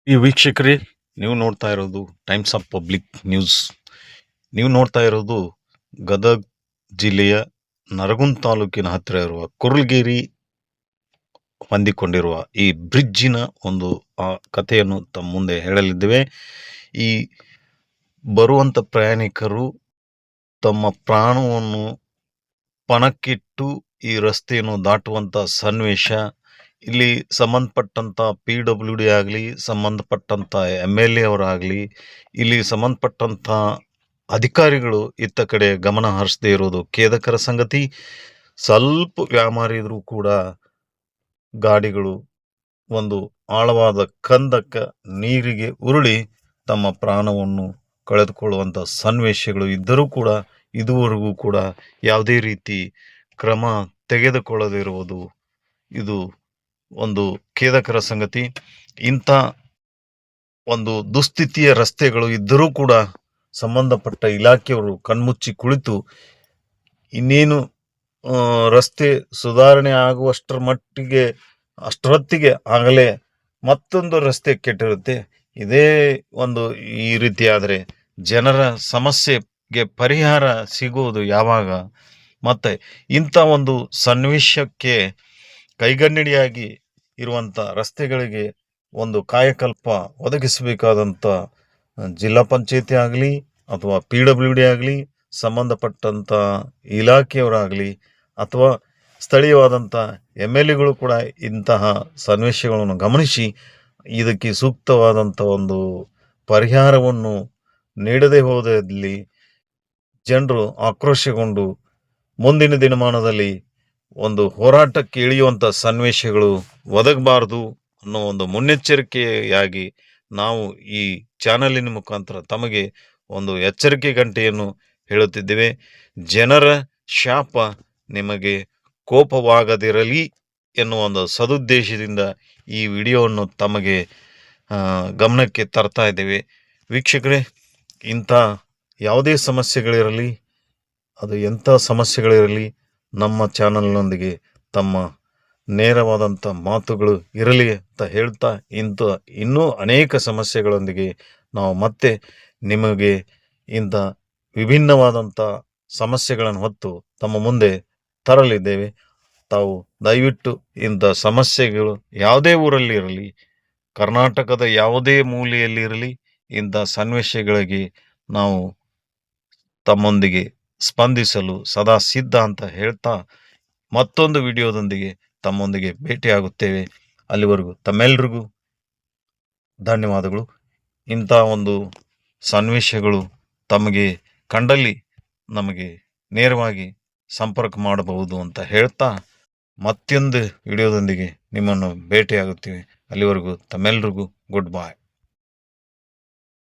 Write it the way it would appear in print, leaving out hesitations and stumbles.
ಈ ವೀಕ್ಷಕರೇ, ನೀವು ನೋಡ್ತಾ ಇರೋದು ಟೈಮ್ಸ್ ಆಫ್ ಪಬ್ಲಿಕ್ ನ್ಯೂಸ್. ನೀವು ನೋಡ್ತಾ ಇರೋದು ಗದಗ್ ಜಿಲ್ಲೆಯ ನರಗುಂದ ತಾಲೂಕಿನ ಹತ್ತಿರ ಇರುವ ಕುರ್ಲಗೇರಿ ಹೊಂದಿಕೊಂಡಿರುವ ಈ ಬ್ರಿಡ್ಜಿನ ಒಂದು ಕಥೆಯನ್ನು ತಮ್ಮ ಮುಂದೆ ಹೇಳಲಿದ್ದೇವೆ. ಈ ಬರುವಂತ ಪ್ರಯಾಣಿಕರು ತಮ್ಮ ಪ್ರಾಣವನ್ನು ಪಣಕ್ಕಿಟ್ಟು ಈ ರಸ್ತೆಯನ್ನು ದಾಟುವಂತ ಸನ್ನಿವೇಶ ಇಲ್ಲಿ ಸಂಬಂಧಪಟ್ಟಂತ PWD ಆಗಲಿ, ಸಂಬಂಧಪಟ್ಟಂತ MLA ಅವರಾಗಲಿ, ಇಲ್ಲಿ ಸಂಬಂಧಪಟ್ಟಂತ ಅಧಿಕಾರಿಗಳು ಇತ್ತ ಕಡೆ ಗಮನ ಹರಿಸದೇ ಇರೋದು ಖೇದಕರ ಸಂಗತಿ. ಸ್ವಲ್ಪ ವ್ಯಾಮಾರಿದ್ರು ಕೂಡ ಗಾಡಿಗಳು ಒಂದು ಆಳವಾದ ಕಂದಕ್ಕ ನೀರಿಗೆ ಉರುಳಿ ತಮ್ಮ ಪ್ರಾಣವನ್ನು ಕಳೆದುಕೊಳ್ಳುವಂಥ ಸನ್ನಿವೇಶಗಳು ಇದ್ದರೂ ಕೂಡ ಇದುವರೆಗೂ ಕೂಡ ಯಾವುದೇ ರೀತಿ ಕ್ರಮ ತೆಗೆದುಕೊಳ್ಳದಿರುವುದು ಇದು ಒಂದು ಖೇದಕರ ಸಂಗತಿ. ಇಂಥ ಒಂದು ದುಸ್ಥಿತಿಯ ರಸ್ತೆಗಳು ಇದ್ದರೂ ಕೂಡ ಸಂಬಂಧಪಟ್ಟ ಇಲಾಖೆಯವರು ಕಣ್ಮುಚ್ಚಿ ಕುಳಿತು ಇನ್ನೇನು ರಸ್ತೆ ಸುಧಾರಣೆ ಆಗುವಷ್ಟರ ಮಟ್ಟಿಗೆ ಅಷ್ಟರೊತ್ತಿಗೆ ಆಗಲೇ ಮತ್ತೊಂದು ರಸ್ತೆ ಕೆಟ್ಟಿರುತ್ತೆ. ಇದೇ ಒಂದು ಈ ರೀತಿ ಆದರೆ ಜನರ ಸಮಸ್ಯೆಗೆ ಪರಿಹಾರ ಸಿಗುವುದು ಯಾವಾಗ? ಮತ್ತೆ ಇಂಥ ಒಂದು ಸನ್ನಿವೇಶಕ್ಕೆ ಕೈಗನ್ನಡಿಯಾಗಿ ಇರುವಂಥ ರಸ್ತೆಗಳಿಗೆ ಒಂದು ಕಾಯಕಲ್ಪ ಒದಗಿಸಬೇಕಾದಂಥ ಜಿಲ್ಲಾ ಪಂಚಾಯತಿ ಆಗಲಿ ಅಥವಾ PWD ಆಗಲಿ, ಸಂಬಂಧಪಟ್ಟಂಥ ಇಲಾಖೆಯವರಾಗಲಿ ಅಥವಾ ಸ್ಥಳೀಯವಾದಂಥ MLAಗಳು ಕೂಡ ಇಂತಹ ಸನ್ನಿವೇಶಗಳನ್ನು ಗಮನಿಸಿ ಇದಕ್ಕೆ ಸೂಕ್ತವಾದಂಥ ಒಂದು ಪರಿಹಾರವನ್ನು ನೀಡದೆ ಹೋದಲ್ಲಿ ಜನರು ಆಕ್ರೋಶಗೊಂಡು ಮುಂದಿನ ದಿನಮಾನದಲ್ಲಿ ಒಂದು ಹೋರಾಟಕ್ಕೆ ಇಳಿಯುವಂಥ ಸನ್ನಿವೇಶಗಳು ಒದಗಬಾರದು ಅನ್ನೋ ಒಂದು ಮುನ್ನೆಚ್ಚರಿಕೆಯಾಗಿ ನಾವು ಈ ಚಾನಲಿನ ಮುಖಾಂತರ ತಮಗೆ ಒಂದು ಎಚ್ಚರಿಕೆ ಗಂಟೆಯನ್ನು ಹೇಳುತ್ತಿದ್ದೇವೆ. ಜನರ ಶಾಪ ನಿಮಗೆ ಕೋಪವಾಗದಿರಲಿ ಎನ್ನುವ ಒಂದು ಸದುದ್ದೇಶದಿಂದ ಈ ವಿಡಿಯೋವನ್ನು ತಮಗೆ ಗಮನಕ್ಕೆ ತರ್ತಾ ಇದ್ದೇವೆ. ವೀಕ್ಷಕರೇ, ಇಂಥ ಯಾವುದೇ ಸಮಸ್ಯೆಗಳಿರಲಿ, ಅದು ಎಂಥ ಸಮಸ್ಯೆಗಳಿರಲಿ, ನಮ್ಮ ಚಾನಲ್ನೊಂದಿಗೆ ತಮ್ಮ ನೇರವಾದಂಥ ಮಾತುಗಳು ಇರಲಿ ಅಂತ ಹೇಳ್ತಾ ಇನ್ನೂ ಅನೇಕ ಸಮಸ್ಯೆಗಳೊಂದಿಗೆ ನಾವು ಮತ್ತೆ ನಿಮಗೆ ಇಂಥ ವಿಭಿನ್ನವಾದಂಥ ಸಮಸ್ಯೆಗಳನ್ನು ಹೊತ್ತು ತಮ್ಮ ಮುಂದೆ ತರಲಿದ್ದೇವೆ. ತಾವು ದಯವಿಟ್ಟು ಇಂಥ ಸಮಸ್ಯೆಗಳು ಯಾವುದೇ ಊರಲ್ಲಿ ಇರಲಿ, ಕರ್ನಾಟಕದ ಯಾವುದೇ ಮೂಲೆಯಲ್ಲಿರಲಿ, ಇಂಥ ಸನ್ನಿವೇಶಗಳಿಗೆ ನಾವು ತಮ್ಮೊಂದಿಗೆ ಸ್ಪಂದಿಸಲು ಸದಾ ಸಿದ್ಧ ಅಂತ ಹೇಳ್ತಾ ಮತ್ತೊಂದು ವಿಡಿಯೋದೊಂದಿಗೆ ತಮ್ಮೊಂದಿಗೆ ಭೇಟಿಯಾಗುತ್ತೇವೆ. ಅಲ್ಲಿವರೆಗೂ ತಮ್ಮೆಲ್ಲರಿಗೂ ಧನ್ಯವಾದಗಳು. ಇಂಥ ಒಂದು ಸನ್ನಿವೇಶಗಳು ತಮಗೆ ಕಂಡಲ್ಲಿ ನಮಗೆ ನೇರವಾಗಿ ಸಂಪರ್ಕ ಮಾಡಬಹುದು ಅಂತ ಹೇಳ್ತಾ ಮತ್ತೊಂದು ವಿಡಿಯೋದೊಂದಿಗೆ ನಿಮ್ಮನ್ನು ಭೇಟಿಯಾಗುತ್ತೀವಿ. ಅಲ್ಲಿವರೆಗೂ ತಮ್ಮೆಲ್ಲರಿಗೂ ಗುಡ್ ಬಾಯ್.